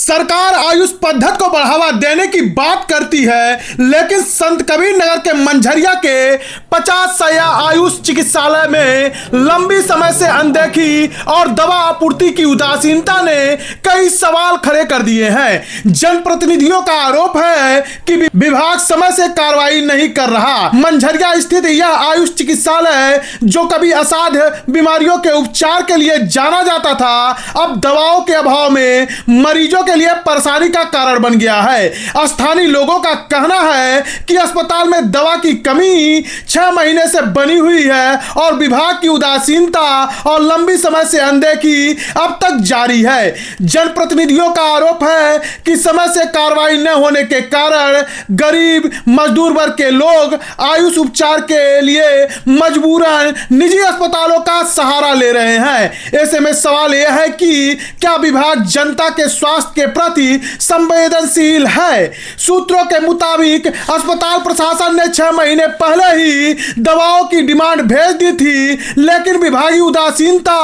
सरकार आयुष पद्धति को बढ़ावा देने की बात करती है, लेकिन संत कबीर नगर के मंझरिया के 50 सैया आयुष चिकित्सालय में लंबी समय से अनदेखी और दवा आपूर्ति की उदासीनता ने कई सवाल खड़े कर दिए हैं। जनप्रतिनिधियों का आरोप है कि विभाग समय से कार्रवाई नहीं कर रहा। मंझरिया स्थित यह आयुष चिकित्सालय, जो कभी असाध्य बीमारियों के उपचार के लिए जाना जाता था, अब दवाओं के अभाव में मरीजों के लिए परेशानी का कारण बन गया है। स्थानीय लोगों का कहना है कि अस्पताल में दवा की कमी 6 महीने से बनी हुई है और विभाग की उदासीनता और लंबी समय से अनदेखी अब तक जारी है। जनप्रतिनिधियों का आरोप है कि समय से कार्रवाई न होने के कारण गरीब मजदूर वर्ग के लोग आयुष उपचार के लिए मजबूरन निजी अस्पतालों का सहारा ले रहे हैं। ऐसे में सवाल यह है कि क्या विभाग जनता के स्वास्थ्य के प्रति संवेदनशील है। सूत्रों के मुताबिक अस्पताल प्रशासन ने 6 महीने पहले ही दवाओं की डिमांड भेज दी थी, लेकिन विभागीय उदासीनता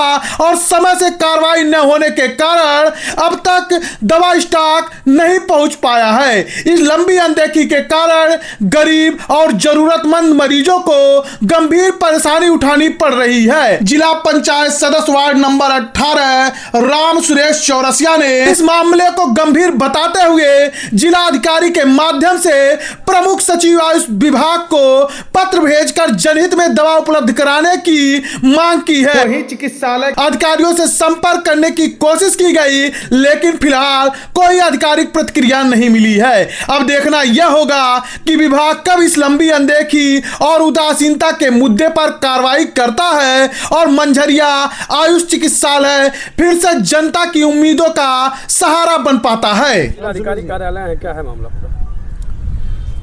और समय से कार्रवाई न होने के कारण अब तक दवा स्टॉक नहीं पहुंच पाया है। इस लंबी अनदेखी के कारण गरीब और जरूरतमंद मरीजों को गंभीर परेशानी उठानी पड़ रही है। जिला पंचायत सदस्य वार्ड नंबर 18 राम सुरेश चौरसिया ने इस मामले को गंभीर बताते हुए जिला अधिकारी के माध्यम से प्रमुख सचिव आयुष विभाग को पत्र भेजकर जनहित में दवा उपलब्ध कराने की मांग की है। वहीं चिकित्सालय अधिकारियों से संपर्क करने की कोशिश की गई, लेकिन फिलहाल कोई आधिकारिक प्रतिक्रिया नहीं मिली है। अब देखना यह होगा कि विभाग कब इस लंबी अनदेखी और उदासीनता के मुद्दे पर कार्रवाई करता है और मंझरिया आयुष चिकित्सालय फिर से जनता की उम्मीदों का सहारा बन पाता है। अधिकारी कार्यालय है, क्या है मामला?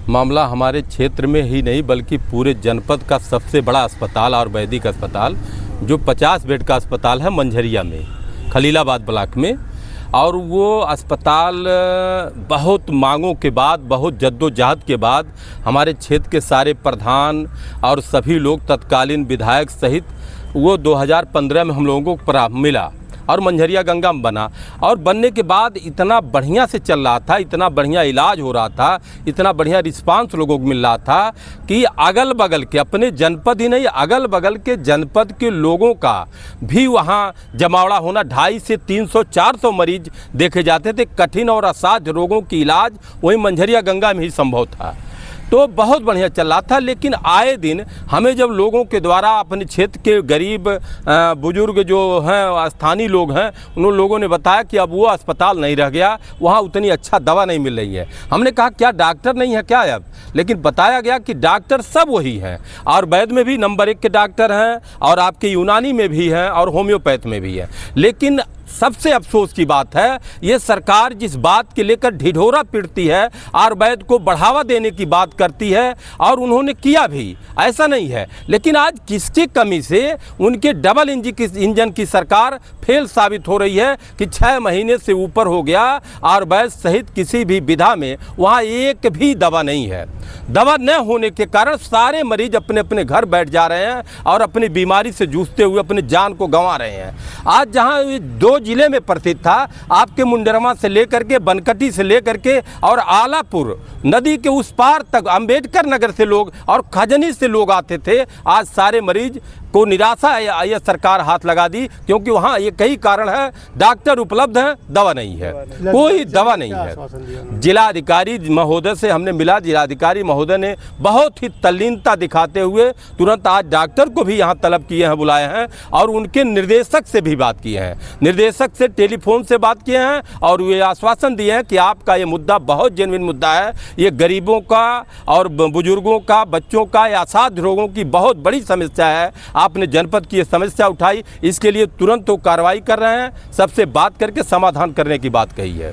मामला हमारे क्षेत्र में ही नहीं बल्कि पूरे जनपद का सबसे बड़ा अस्पताल और वैदिक अस्पताल, जो 50 बेड का अस्पताल है मंझरिया में, खलीलाबाद ब्लॉक में। और वो अस्पताल बहुत मांगों के बाद, बहुत जद्दोजहद के बाद हमारे क्षेत्र के सारे प्रधान और सभी लोग, तत्कालीन विधायक सहित, वो 2015 में हम लोगों को मिला और मंझरिया गंगा में बना। और बनने के बाद इतना बढ़िया से चल रहा था, इतना बढ़िया इलाज हो रहा था, इतना बढ़िया रिस्पांस लोगों को मिल रहा था कि अगल बगल के, अपने जनपद ही नहीं, अगल बगल के जनपद के लोगों का भी वहाँ जमावड़ा होना। 250 से 300-400 मरीज देखे जाते थे। कठिन और असाध्य रोगों की इलाज वहीं मंझरिया गंगा में ही संभव था। तो बहुत बढ़िया चल रहा था। लेकिन आए दिन हमें जब लोगों के द्वारा, अपने क्षेत्र के गरीब बुजुर्ग जो हैं, स्थानीय लोग हैं, उन लोगों ने बताया कि अब वो अस्पताल नहीं रह गया, वहाँ उतनी अच्छा दवा नहीं मिल रही है। हमने कहा क्या डॉक्टर नहीं है क्या अब? लेकिन बताया गया कि डॉक्टर सब वही हैं, और वैद्य में भी नंबर 1 के डॉक्टर हैं, और आपके यूनानी में भी हैं, और होम्योपैथ में भी है। लेकिन सबसे अफसोस की बात है, ये सरकार जिस बात के लेकर ढिढोरा पीटती है, आयुर्वेद को बढ़ावा देने की बात करती है, और उन्होंने किया भी, ऐसा नहीं है। लेकिन आज किसकी कमी से उनके डबल इंजन की सरकार फेल साबित हो रही है कि 6 महीने से ऊपर हो गया, आयुर्वेद सहित किसी भी विधा में वहाँ एक भी दवा नहीं है। दवा न होने के कारण सारे मरीज अपने अपने घर बैठ जा रहे हैं और अपनी बीमारी से जूझते हुए अपनी जान को गंवा रहे हैं। आज जहाँ 2 जिले में प्रसिद्ध था, आपके मुंडेरवा से लेकर के, बनकटी से लेकर के और आलापुर नदी के उस पार तक अंबेडकर नगर से लोग और खजनी से लोग आते थे। आज सारे मरीज को निराशा यह सरकार हाथ लगा दी, क्योंकि वहाँ ये कई कारण है, डॉक्टर उपलब्ध हैं, दवा नहीं है, कोई दवा नहीं है। जिलाधिकारी महोदय से हमने मिला, जिलाधिकारी महोदय ने बहुत ही तल्लीनता दिखाते हुए तुरंत आज डॉक्टर को भी यहाँ तलब किए हैं, बुलाए हैं, और उनके निर्देशक से भी बात किए हैं, निर्देशक से टेलीफोन से बात किए हैं, और ये आश्वासन दिए हैं कि आपका ये मुद्दा बहुत जेन्युइन मुद्दा है, ये गरीबों का और बुजुर्गों का, बच्चों का या असाध्य रोगों की बहुत बड़ी समस्या है। आपने जनपद की ये समस्या उठाई, इसके लिए तुरंत तो कार्रवाई कर रहे हैं, सबसे बात करके समाधान करने की बात कही है।